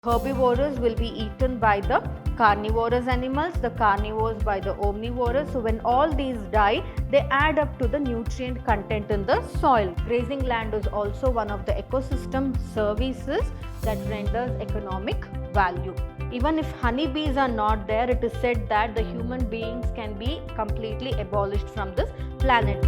Herbivores will be eaten by the carnivorous animals, the carnivores by the omnivores. So when all these die, they add up to the nutrient content in the soil. Grazing land is also one of the ecosystem services that renders economic value. Even if honeybees are not there, it is said that the human beings can be completely abolished from this planet.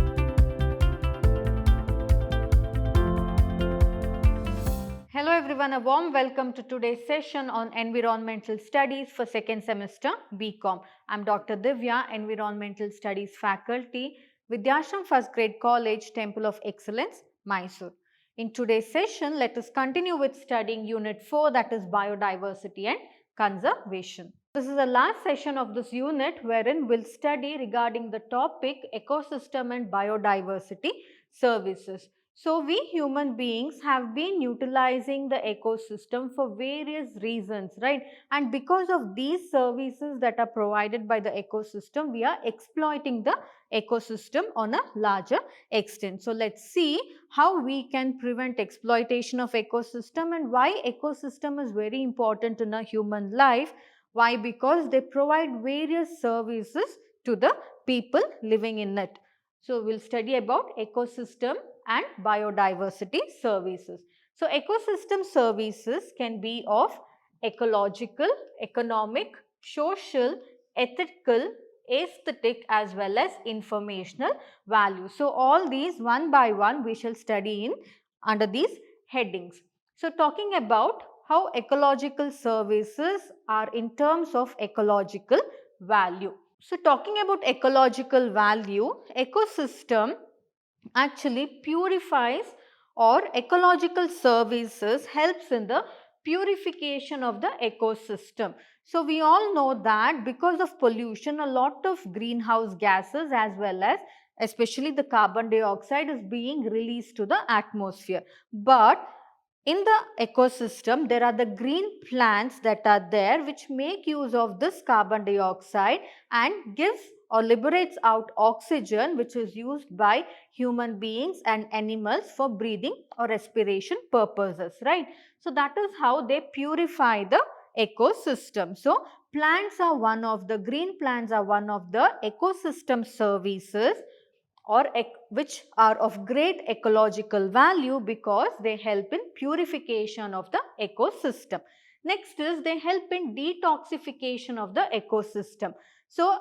Hello everyone, a warm welcome to today's session on Environmental Studies for second semester BCom. I am Dr. Divya, Environmental Studies faculty, Vidhyaashram First Grade College, Temple of Excellence, Mysuru. In today's session, let us continue with studying Unit 4, that is Biodiversity and Conservation. This is the last session of this unit wherein we'll study regarding the topic Ecosystem and Biodiversity Services. So, we human beings have been utilizing the ecosystem for various reasons, right? And because of these services that are provided by the ecosystem, we are exploiting the ecosystem on a larger extent. So, let's see how we can prevent exploitation of ecosystem and why ecosystem is very important in a human life. Why? Because they provide various services to the people living in it. So, we'll study about ecosystem and biodiversity services. So, ecosystem services can be of ecological, economic, social, ethical, aesthetic as well as informational value. So, all these one by one we shall study in under these headings. So, talking about how ecological services are in terms of ecological value. So, talking about ecological value, ecosystem actually purifies or ecological services helps in the purification of the ecosystem. So, we all know that because of pollution, a lot of greenhouse gases as well as especially the carbon dioxide is being released to the atmosphere. But in the ecosystem, there are the green plants that are there which make use of this carbon dioxide and gives or liberates out oxygen which is used by human beings and animals for breathing or respiration purposes, right? So, that is how they purify the ecosystem. So, plants are one of the green plants are one of the ecosystem services or which are of great ecological value because they help in purification of the ecosystem. Next is they help in detoxification of the ecosystem. So,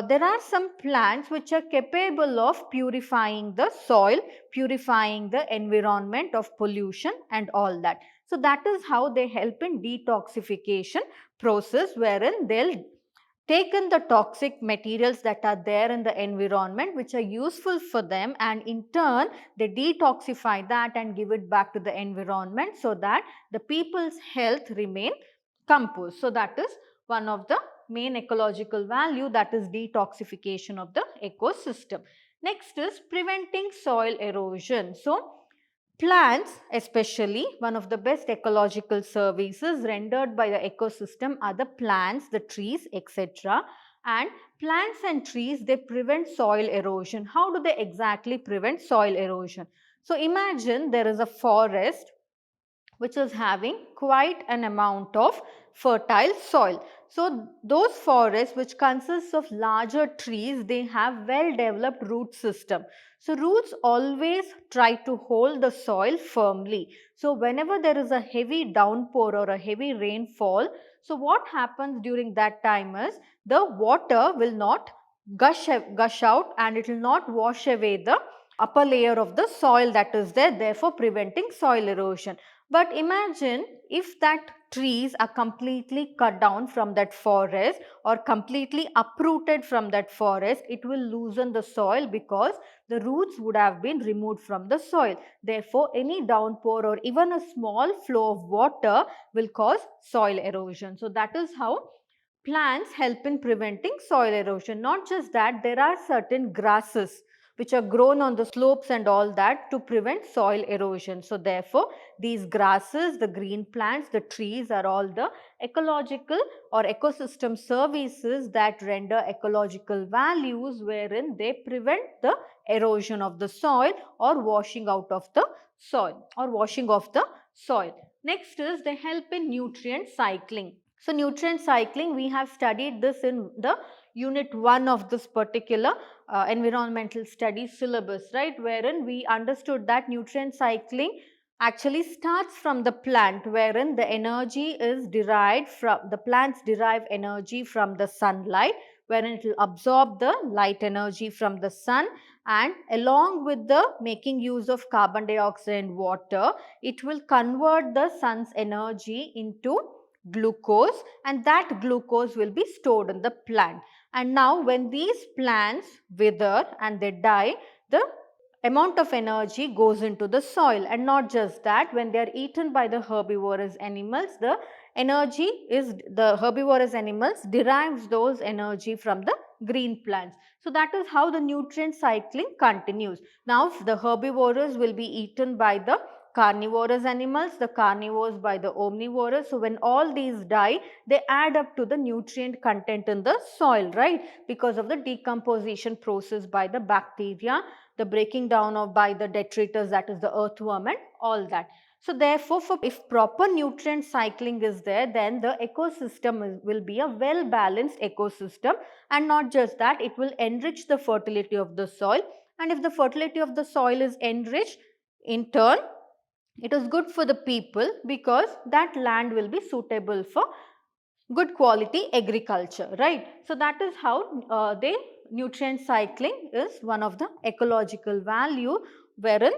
there are some plants which are capable of purifying the soil, purifying the environment of pollution and all that. So, that is how they help in detoxification process wherein they'll taken the toxic materials that are there in the environment which are useful for them and in turn they detoxify that and give it back to the environment so that the people's health remain composed. So, that is one of the main ecological value, that is detoxification of the ecosystem. Next is preventing soil erosion. So, plants, especially one of the best ecological services rendered by the ecosystem are the plants, the trees, etc. And plants and trees, they prevent soil erosion. How do they exactly prevent soil erosion? So, imagine there is a forest which is having quite an amount of fertile soil. So, those forests which consists of larger trees, they have well developed root system. So, roots always try to hold the soil firmly. So, whenever there is a heavy downpour or a heavy rainfall, so what happens during that time is the water will not gush out and it will not wash away the upper layer of the soil that is there, therefore preventing soil erosion. But imagine if that trees are completely cut down from that forest or completely uprooted from that forest, it will loosen the soil because the roots would have been removed from the soil. Therefore, any downpour or even a small flow of water will cause soil erosion. So, that is how plants help in preventing soil erosion. Not just that, there are certain grasses which are grown on the slopes and all that to prevent soil erosion. So, therefore, these grasses, the green plants, the trees are all the ecological or ecosystem services that render ecological values wherein they prevent the erosion of the soil or washing out of the soil or washing off the soil. Next is they help in nutrient cycling. So nutrient cycling, we have studied this in the unit 1 of this particular environmental studies syllabus, right, wherein we understood that nutrient cycling actually starts from the plant, wherein the energy is derived from the plants derive energy from the sunlight, wherein it will absorb the light energy from the sun, and along with the making use of carbon dioxide and water, it will convert the sun's energy into glucose, and that glucose will be stored in the plant. And now when these plants wither and they die, the amount of energy goes into the soil. And not just that, when they are eaten by the herbivorous animals, the herbivorous animals derives those energy from the green plants. So that is how the nutrient cycling continues. Now the herbivores will be eaten by the carnivorous animals, the carnivores by the omnivorous. So when all these die, they add up to the nutrient content in the soil, right, because of the decomposition process by the bacteria, the breaking down of by the detritus, that is the earthworm and all that. So therefore, if proper nutrient cycling is there, then the ecosystem will be a well balanced ecosystem, and not just that, it will enrich the fertility of the soil. And if the fertility of the soil is enriched, in turn it is good for the people, because that land will be suitable for good quality agriculture, right. So that is how the nutrient cycling is one of the ecological value, wherein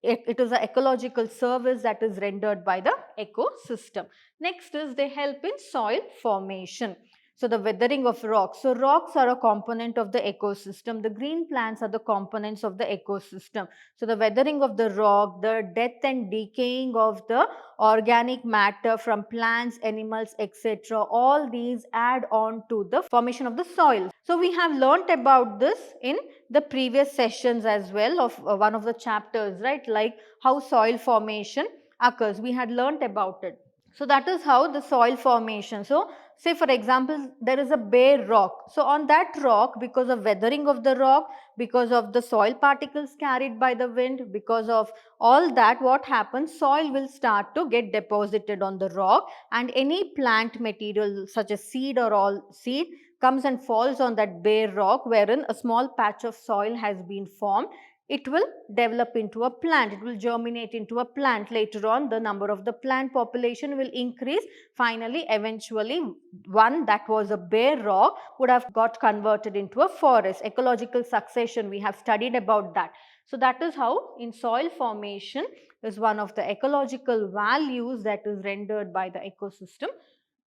it is an ecological service that is rendered by the ecosystem. Next is they help in soil formation. So the weathering of rocks. So rocks are a component of the ecosystem. The green plants are the components of the ecosystem. So the weathering of the rock, the death and decaying of the organic matter from plants, animals, etc. All these add on to the formation of the soil. So we have learnt about this in the previous sessions as well of one of the chapters, right, like how soil formation occurs. We had learnt about it. So that is how the soil formation. So say for example, there is a bare rock. So on that rock, because of weathering of the rock, because of the soil particles carried by the wind, because of all that, what happens, soil will start to get deposited on the rock, and any plant material such as seed or all seed comes and falls on that bare rock, wherein a small patch of soil has been formed. It will develop into a plant, it will germinate into a plant. Later on, the number of the plant population will increase. Finally, eventually, one that was a bare rock would have got converted into a forest. Ecological succession, we have studied about that. So that is how in soil formation is one of the ecological values that is rendered by the ecosystem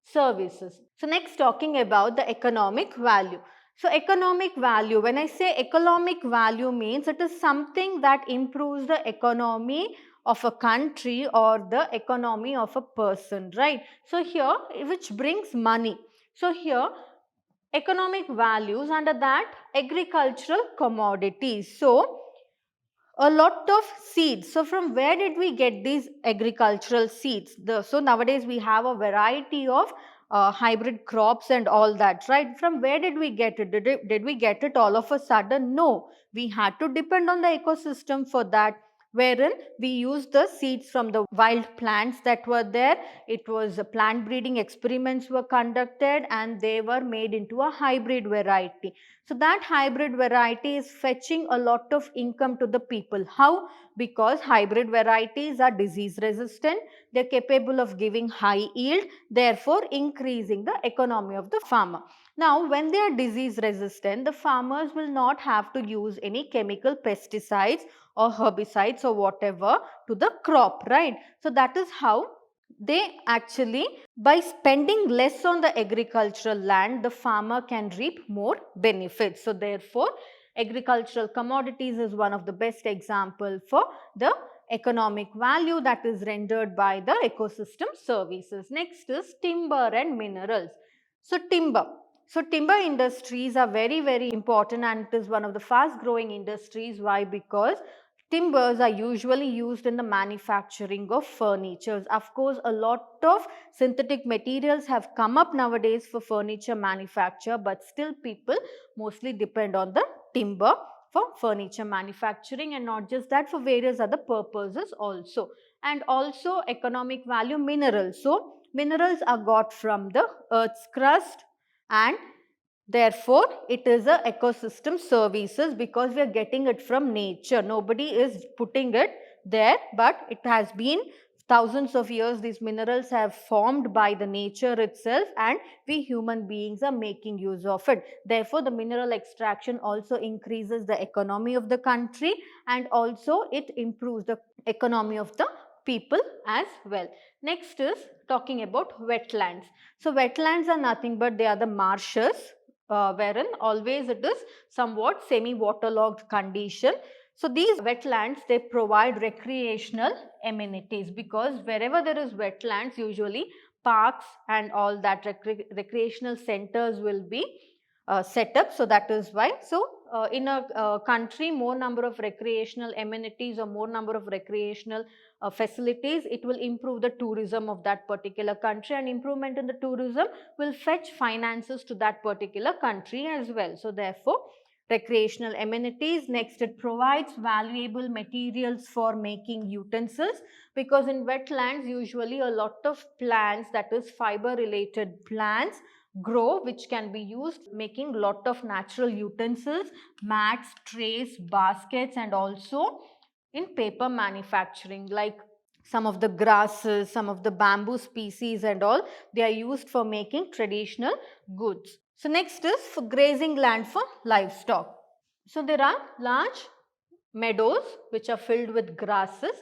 services. So next, talking about the economic value. So economic value, when I say economic value, means it is something that improves the economy of a country or the economy of a person, right. So here, which brings money. So here, economic values, under that agricultural commodities. So a lot of seeds. So from where did we get these agricultural seeds? So nowadays we have a variety of hybrid crops and all that, right? From where did we get it? Did we get it all of a sudden? No, we had to depend on the ecosystem for that, wherein we used the seeds from the wild plants that were there. It was plant breeding experiments were conducted, and they were made into a hybrid variety. So that hybrid variety is fetching a lot of income to the people. How? Because hybrid varieties are disease resistant, they are capable of giving high yield, therefore increasing the economy of the farmer. Now, when they are disease resistant, the farmers will not have to use any chemical pesticides or herbicides or whatever to the crop, right? So that is how they actually, by spending less on the agricultural land, the farmer can reap more benefits. So therefore, agricultural commodities is one of the best example for the economic value that is rendered by the ecosystem services. Next is timber and minerals. So timber. So timber industries are very, very important, and it is one of the fast growing industries. Why? Because timbers are usually used in the manufacturing of furnitures. Of course, a lot of synthetic materials have come up nowadays for furniture manufacture, but still people mostly depend on the timber for furniture manufacturing, and not just that, for various other purposes also. and also economic value minerals. So minerals are got from the earth's crust, and therefore it is a ecosystem services because we are getting it from nature. Nobody is putting it there, but it has been thousands of years these minerals have formed by the nature itself, and we human beings are making use of it. Therefore the mineral extraction also increases the economy of the country, and also it improves the economy of the people as well. Next is talking about wetlands. So wetlands are nothing but they are the marshes, wherein always it is somewhat semi-waterlogged condition. So these wetlands, they provide recreational amenities, because wherever there is wetlands, usually parks and all that recreational centers will be set up. So that is why. So in a country, more number of recreational amenities or more number of recreational facilities, it will improve the tourism of that particular country, and improvement in the tourism will fetch finances to that particular country as well. So therefore recreational amenities. Next, it provides valuable materials for making utensils, because in wetlands usually a lot of plants, that is fiber related plants, grow, which can be used making lot of natural utensils, mats, trays, baskets, and also in paper manufacturing, like some of the grasses, some of the bamboo species and all, they are used for making traditional goods. So next is for grazing land for livestock. So there are large meadows which are filled with grasses.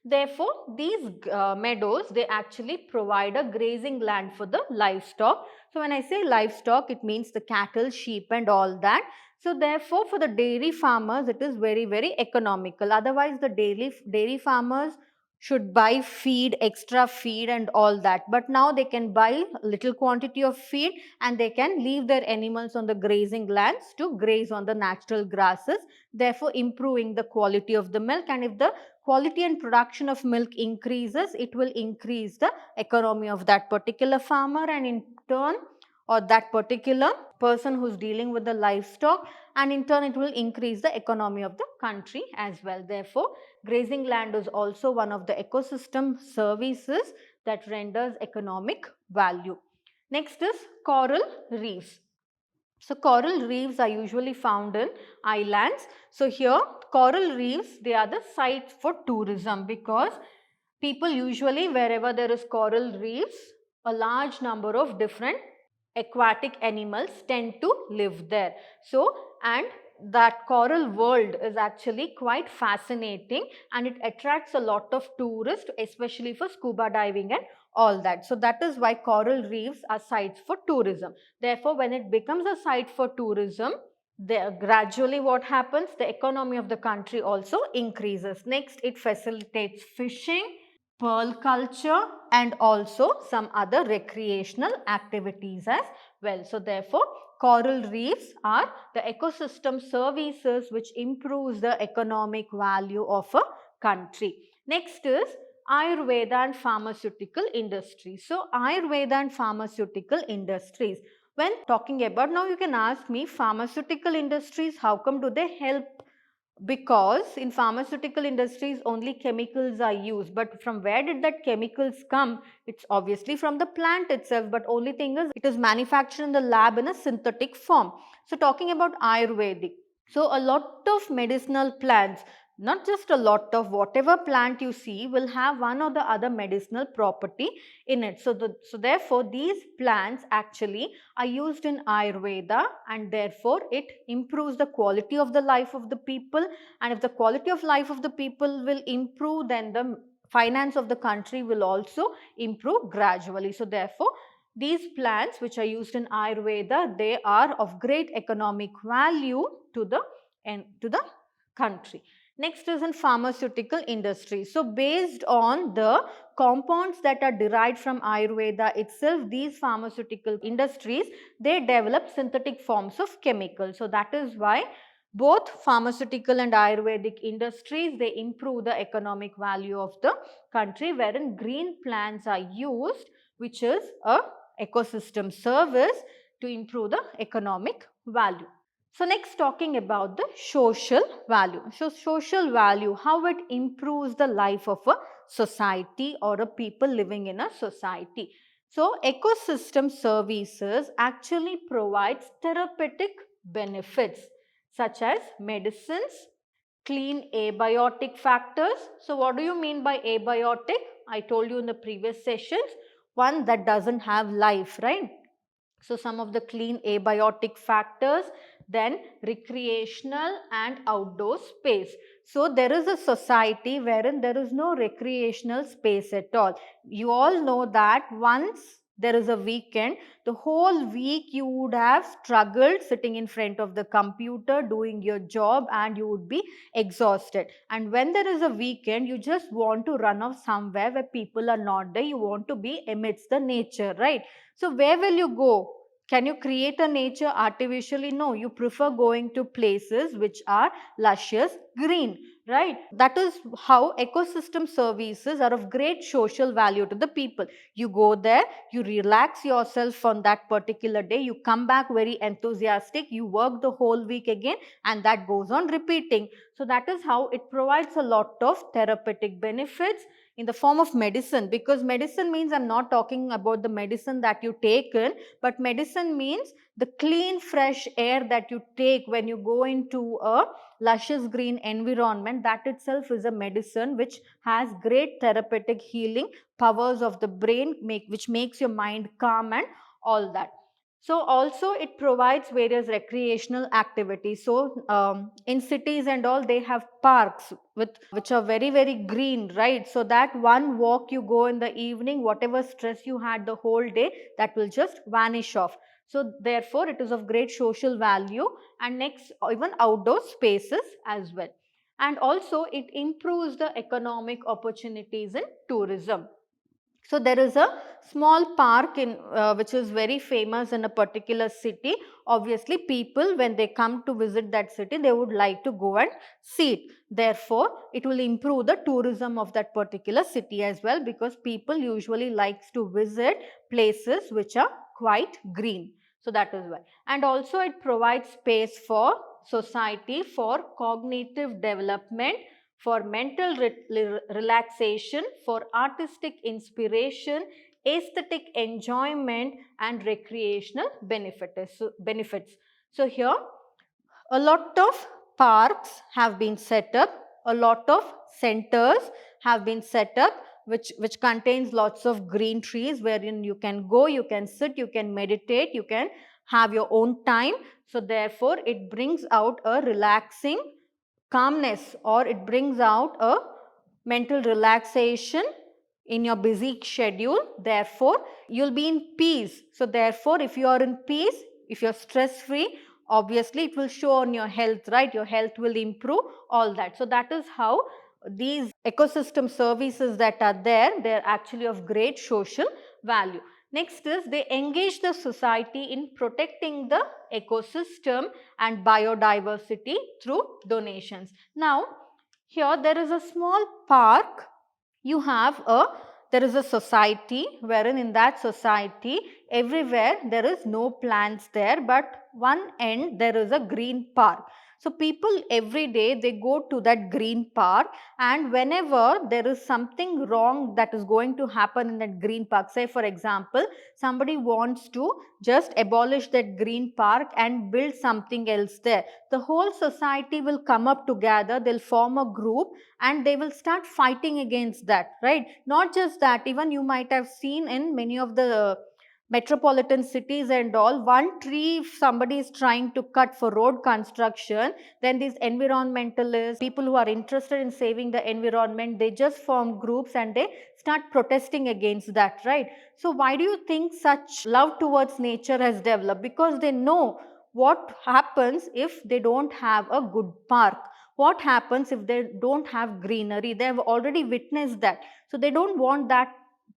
Therefore these meadows, they actually provide a grazing land for the livestock. So when I say livestock, it means the cattle, sheep and all that. So therefore for the dairy farmers, it is very, very economical. Otherwise the dairy farmers should buy feed, extra feed and all that. But now they can buy little quantity of feed, and they can leave their animals on the grazing lands to graze on the natural grasses, therefore improving the quality of the milk. And if the quality and production of milk increases, it will increase the economy of that particular farmer, and in turn, or that particular person who is dealing with the livestock, and in turn it will increase the economy of the country as well. Therefore grazing land is also one of the ecosystem services that renders economic value. Next is coral reefs. So coral reefs are usually found in islands. So here coral reefs, they are the sites for tourism, because people usually, wherever there is coral reefs, a large number of different aquatic animals tend to live there. So, and that coral world is actually quite fascinating, and it attracts a lot of tourists, especially for scuba diving and all that. So that is why coral reefs are sites for tourism. Therefore when it becomes a site for tourism, gradually what happens, the economy of the country also increases. Next, it facilitates fishing, pearl culture and also some other recreational activities as well. So therefore coral reefs are the ecosystem services which improves the economic value of a country. Next is Ayurveda and pharmaceutical industries. So Ayurveda and pharmaceutical industries, when talking about, now you can ask me, pharmaceutical industries, how come do they help? Because in pharmaceutical industries only chemicals are used, but from where did that chemicals come? It's obviously from the plant itself, but only thing is it is manufactured in the lab in a synthetic form. So talking about Ayurvedic, so a lot of medicinal plants, not just a lot of, whatever plant you see will have one or the other medicinal property in it. So therefore these plants actually are used in Ayurveda, and therefore it improves the quality of the life of the people. And if the quality of life of the people will improve, then the finance of the country will also improve gradually. So therefore these plants which are used in Ayurveda, they are of great economic value to the country. Next is in pharmaceutical industry. So based on the compounds that are derived from Ayurveda itself, these pharmaceutical industries, they develop synthetic forms of chemicals. So that is why both pharmaceutical and Ayurvedic industries, they improve the economic value of the country, wherein green plants are used, which is a ecosystem service to improve the economic value. So next, talking about the social value. So social value, how it improves the life of a society or a people living in a society. So ecosystem services actually provides therapeutic benefits such as medicines, clean abiotic factors. So what do you mean by abiotic? I told you in the previous sessions, one that doesn't have life, right? So some of the clean abiotic factors, then recreational and outdoor space. So there is a society wherein there is no recreational space at all. You all know that once there is a weekend, the whole week you would have struggled sitting in front of the computer doing your job and you would be exhausted. And when there is a weekend, you just want to run off somewhere where people are not there. You want to be amidst the nature, right? So where will you go? Can you create a nature artificially? No, you prefer going to places which are luscious green, right? That is how ecosystem services are of great social value to the people. You go there, you relax yourself on that particular day, you come back very enthusiastic, you work the whole week again, and that goes on repeating. So that is how it provides a lot of therapeutic benefits in the form of medicine, because medicine means I'm not talking about the medicine that you take in, but medicine means the clean fresh air that you take when you go into a luscious green environment. That itself is a medicine which has great therapeutic healing powers of the brain, which makes your mind calm and all that. So also it provides various recreational activities. So in cities and all, they have parks which are very, very green, right? So that one walk you go in the evening, whatever stress you had the whole day, that will just vanish off. So therefore it is of great social value. And next, even outdoor spaces as well. And also it improves the economic opportunities in tourism. So there is a small park in which is very famous in a particular city. Obviously people, when they come to visit that city, they would like to go and see it. Therefore it will improve the tourism of that particular city as well, because people usually likes to visit places which are quite green. So that is why. And also it provides space for society for cognitive development, for mental relaxation, for artistic inspiration, aesthetic enjoyment, and recreational benefits. So here a lot of parks have been set up, a lot of centers have been set up which contains lots of green trees wherein you can go, you can sit, you can meditate, you can have your own time. So therefore it brings out a relaxing calmness, or it brings out a mental relaxation in your busy schedule. Therefore you'll be in peace. So therefore if you are in peace, if you're stress free, obviously it will show on your health, right? Your health will improve, all that. So that is how these ecosystem services that are there, they're actually of great social value. Next is they engage the society in protecting the ecosystem and biodiversity through donations. Now here there is a small park. You have there is a society wherein in that society everywhere there is no plants there, but one end there is a green park. So people every day they go to that green park, and whenever there is something wrong that is going to happen in that green park, say for example somebody wants to just abolish that green park and build something else there, the whole society will come up together, they'll form a group and they will start fighting against that, right? Not just that, even you might have seen in many of the metropolitan cities and all, one tree if somebody is trying to cut for road construction, then these environmentalists, people who are interested in saving the environment, they just form groups and they start protesting against that, right? So why do you think such love towards nature has developed? Because they know what happens if they don't have a good park, what happens if they don't have greenery. They have already witnessed that, so they don't want that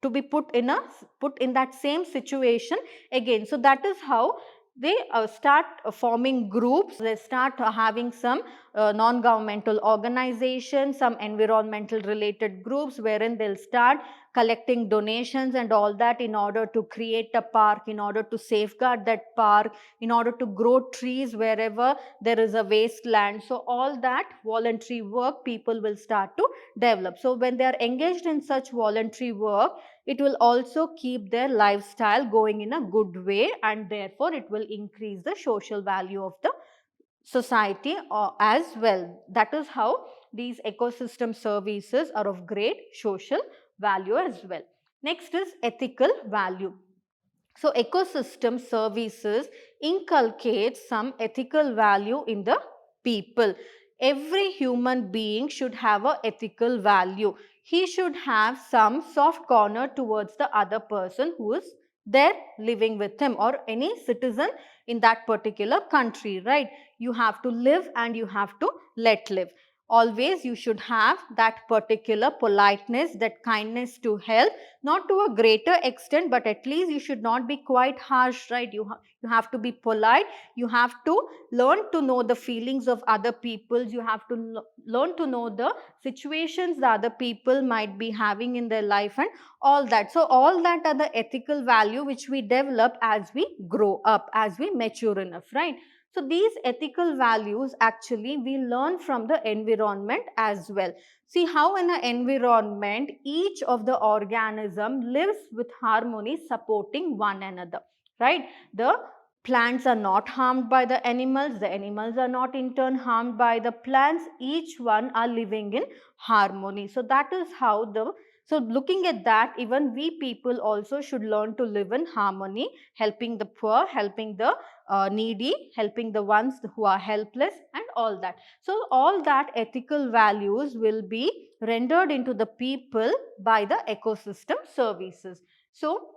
to be put in that same situation again. So that is how they start forming groups, they start having some non-governmental organizations, some environmental related groups wherein they'll start collecting donations and all that in order to create a park, in order to safeguard that park, in order to grow trees wherever there is a wasteland. So all that voluntary work people will start to develop. So when they are engaged in such voluntary work, it will also keep their lifestyle going in a good way, and therefore it will increase the social value of the society as well. That is how these ecosystem services are of great social value as well. Next is ethical value. So ecosystem services inculcate some ethical value in the people. Every human being should have an ethical value. He should have some soft corner towards the other person who is there living with him, or any citizen in that particular country, right? You have to live and you have to let live. Always you should have that particular politeness, that kindness to help, not to a greater extent, but at least you should not be quite harsh, right? You have to be polite. You have to learn to know the feelings of other people. You have to learn to know the situations the other people might be having in their life and all that. So all that are the ethical value which we develop as we grow up, as we mature enough, right? So these ethical values actually we learn from the environment as well. See how in an environment each of the organism lives with harmony, supporting one another, right? The plants are not harmed by the animals are not in turn harmed by the plants, each one are living in harmony. So that is how so looking at that, even we people also should learn to live in harmony, helping the poor, helping the needy, helping the ones who are helpless and all that. So all that ethical values will be rendered into the people by the ecosystem services. So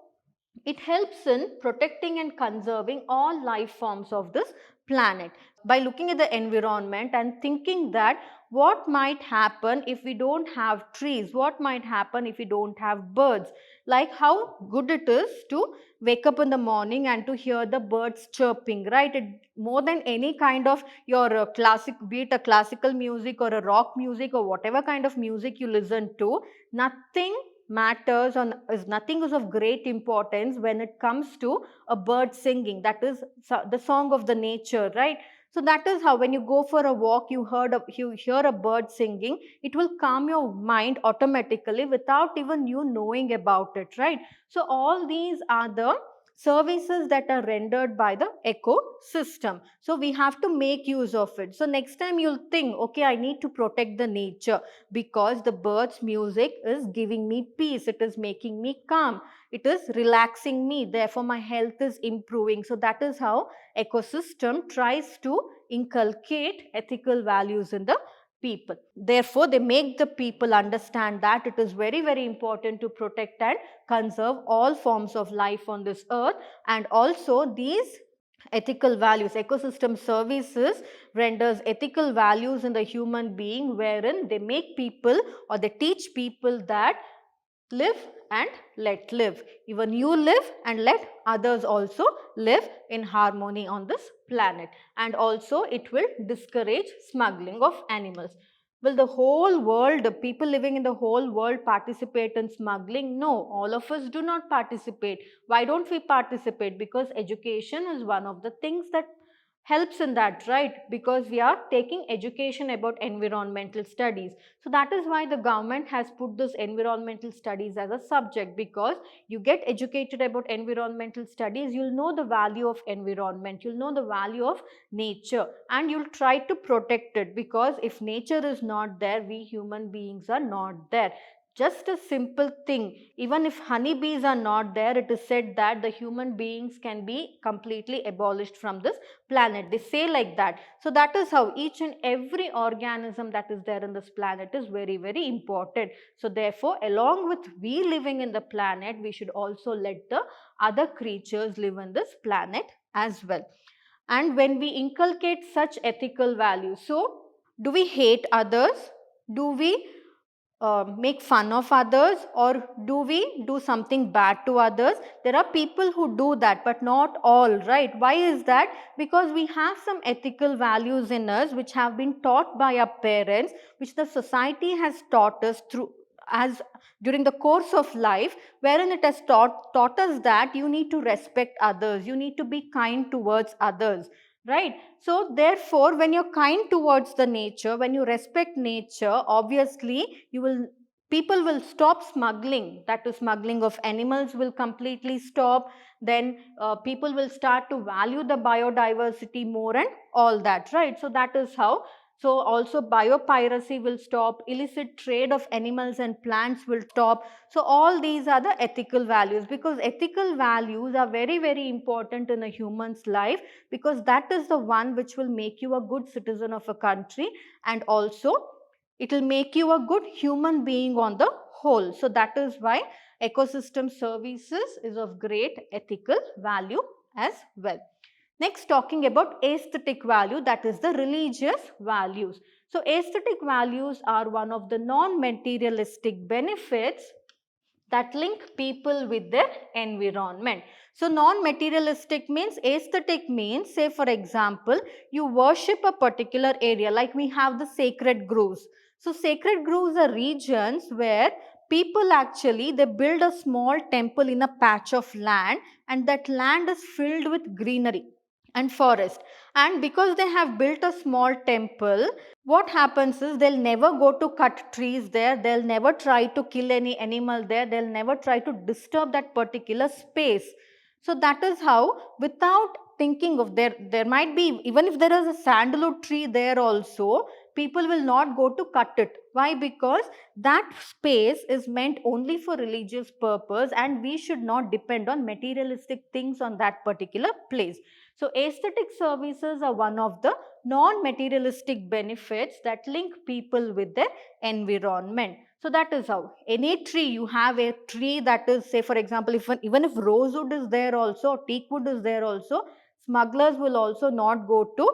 it helps in protecting and conserving all life forms of this planet. By looking at the environment and thinking that what might happen if we don't have trees, what might happen if we don't have birds, like how good it is to wake up in the morning and to hear the birds chirping, right? More than any kind of your classic, be it a classical music or a rock music or whatever kind of music you listen to, nothing matters or is nothing is of great importance when it comes to a bird singing. That is the song of the nature, right? So that is how when you go for a walk, you hear a bird singing, it will calm your mind automatically without even you knowing about it, right? So all these are the services that are rendered by the ecosystem. So we have to make use of it. So next time you'll think, okay, I need to protect the nature because the bird's music is giving me peace, it is making me calm, it is relaxing me, therefore my health is improving. So that is how ecosystem tries to inculcate ethical values in the people. Therefore they make the people understand that it is very, very important to protect and conserve all forms of life on this earth. And also these ethical values, ecosystem services renders ethical values in the human being, wherein they make people or they teach people that live and let live. Even you live and let others also live in harmony on this planet. And also it will discourage smuggling of animals. Will the whole world, the people living in the whole world participate in smuggling? No, all of us do not participate. Why don't we participate? Because education is one of the things that helps in that, right? Because we are taking education about environmental studies. So that is why the government has put this environmental studies as a subject, because you get educated about environmental studies, you'll know the value of environment, you'll know the value of nature, and you'll try to protect it, because if nature is not there, we human beings are not there. Just a simple thing, even if honeybees are not there, it is said that the human beings can be completely abolished from this planet. They say like that. So that is how each and every organism that is there in this planet is very, very important. So therefore, along with we living in the planet, we should also let the other creatures live on this planet as well. And when we inculcate such ethical values, so do we hate others? Do we make fun of others, or do we do something bad to others? There are people who do that, but not all, right? Why is that? Because we have some ethical values in us which have been taught by our parents, which the society has taught us through as during the course of life, wherein it has taught us that you need to respect others, you need to be kind towards others, right? So therefore, when you're kind towards the nature, when you respect nature, obviously people will stop smuggling. That is, smuggling of animals will completely stop. Then people will start to value the biodiversity more and all that, right? So that is how. So also biopiracy will stop, illicit trade of animals and plants will stop. So all these are the ethical values, because ethical values are very, very important in a human's life, because that is the one which will make you a good citizen of a country, and also it will make you a good human being on the whole. So that is why ecosystem services is of great ethical value as well. Next, talking about aesthetic value, that is the religious values. So aesthetic values are one of the non-materialistic benefits that link people with their environment. So non-materialistic means, aesthetic means, say for example, you worship a particular area, like we have the sacred groves. So sacred groves are regions where people actually, they build a small temple in a patch of land, and that land is filled with greenery and forest. And because they have built a small temple, what happens is they'll never go to cut trees there, they'll never try to kill any animal there, they'll never try to disturb that particular space. So that is how, without thinking of, there might be, even if there is a sandalwood tree there also, people will not go to cut it. Why? Because that space is meant only for religious purpose, and we should not depend on materialistic things on that particular place. So aesthetic services are one of the non-materialistic benefits that link people with their environment. So that is how. Any tree, you have a tree that is, say for example, even if rosewood is there also, teak wood is there also, smugglers will also not go to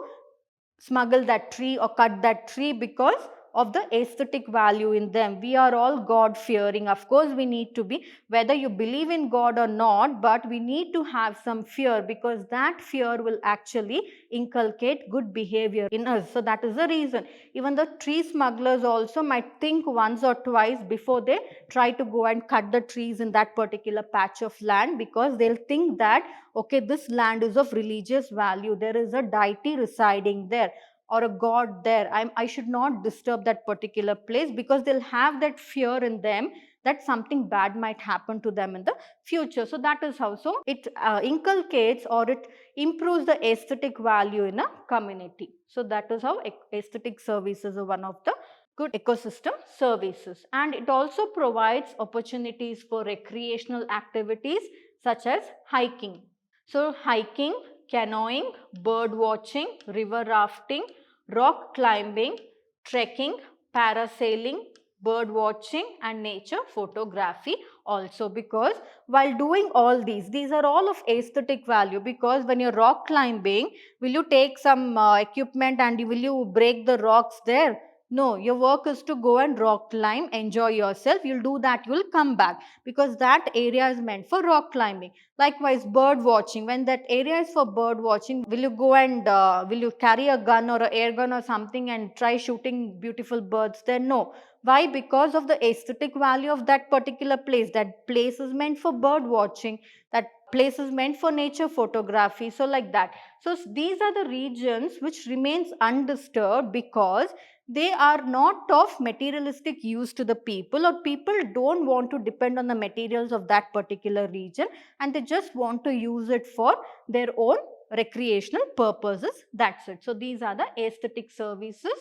smuggle that tree or cut that tree because of the aesthetic value in them. We are all God fearing. Of course, we need to be, whether you believe in God or not, but we need to have some fear, because that fear will actually inculcate good behavior in us. So that is the reason. Even the tree smugglers also might think once or twice before they try to go and cut the trees in that particular patch of land, because they'll think that, okay, this land is of religious value, there is a deity residing there or a god there, I should not disturb that particular place, because they'll have that fear in them that something bad might happen to them in the future. So that is how. So it inculcates, or it improves the aesthetic value in a community. So that is how aesthetic services are one of the good ecosystem services. And it also provides opportunities for recreational activities such as hiking. So hiking, canoeing, bird watching, river rafting, rock climbing, trekking, parasailing, bird watching, and nature photography also. Because while doing all these are all of aesthetic value, because when you're rock climbing, will you take some equipment and will you break the rocks there? No, your work is to go and rock climb, enjoy yourself. You'll do that, you'll come back, because that area is meant for rock climbing. Likewise, bird watching. When that area is for bird watching, will you go and will you carry a gun or an air gun or something and try shooting beautiful birds there? No. Why? Because of the aesthetic value of that particular place. That place is meant for bird watching. That place is meant for nature photography. So like that. So these are the regions which remains undisturbed, because they are not of materialistic use to the people, or people don't want to depend on the materials of that particular region, and they just want to use it for their own recreational purposes. That's it. So these are the aesthetic services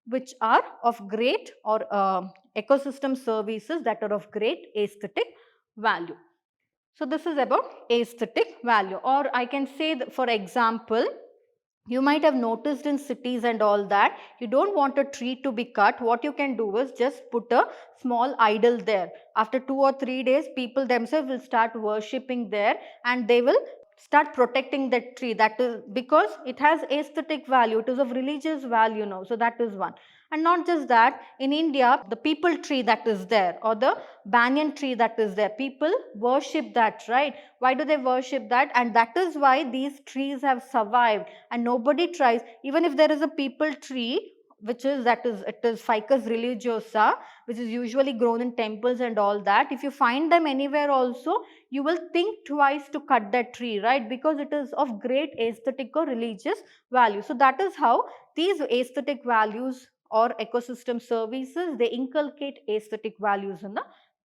which are of great, or ecosystem services that are of great aesthetic value. So this is about aesthetic value. Or I can say that, for example, you might have noticed in cities and all that, you don't want a tree to be cut. What you can do is just put a small idol there. After 2 or 3 days, people themselves will start worshipping there, and they will start protecting that tree. That is because it has aesthetic value, it is of religious value now. So that is one. And not just that, in India, the peepal tree that is there or the banyan tree that is there, people worship that, right? Why do they worship that? And that is why these trees have survived, and nobody tries, even if there is a peepal tree, which is it is Ficus religiosa, which is usually grown in temples and all that. If you find them anywhere also, you will think twice to cut that tree, right? Because it is of great aesthetic or religious value. So that is how these aesthetic values or ecosystem services, they inculcate aesthetic values in the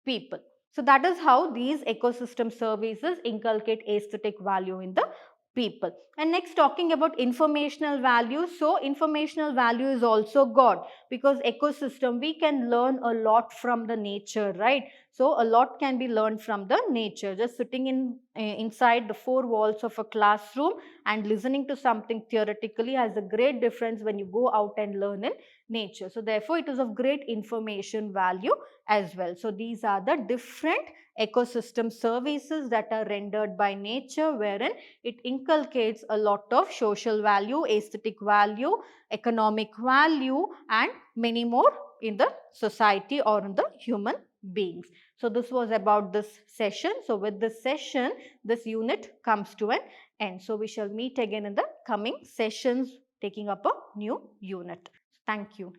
people. So that is how these ecosystem services inculcate aesthetic value in the people. And next, talking about informational value. So informational value is also God, because ecosystem, we can learn a lot from the nature, right? So a lot can be learned from the nature. Just sitting inside the four walls of a classroom and listening to something theoretically has a great difference when you go out and learn in nature. So therefore it is of great information value as well. So these are the different ecosystem services that are rendered by nature, wherein it inculcates a lot of social value, aesthetic value, economic value, and many more in the society or in the human beings. So this was about this session. So with this session, this unit comes to an end. So we shall meet again in the coming sessions, taking up a new unit. Thank you.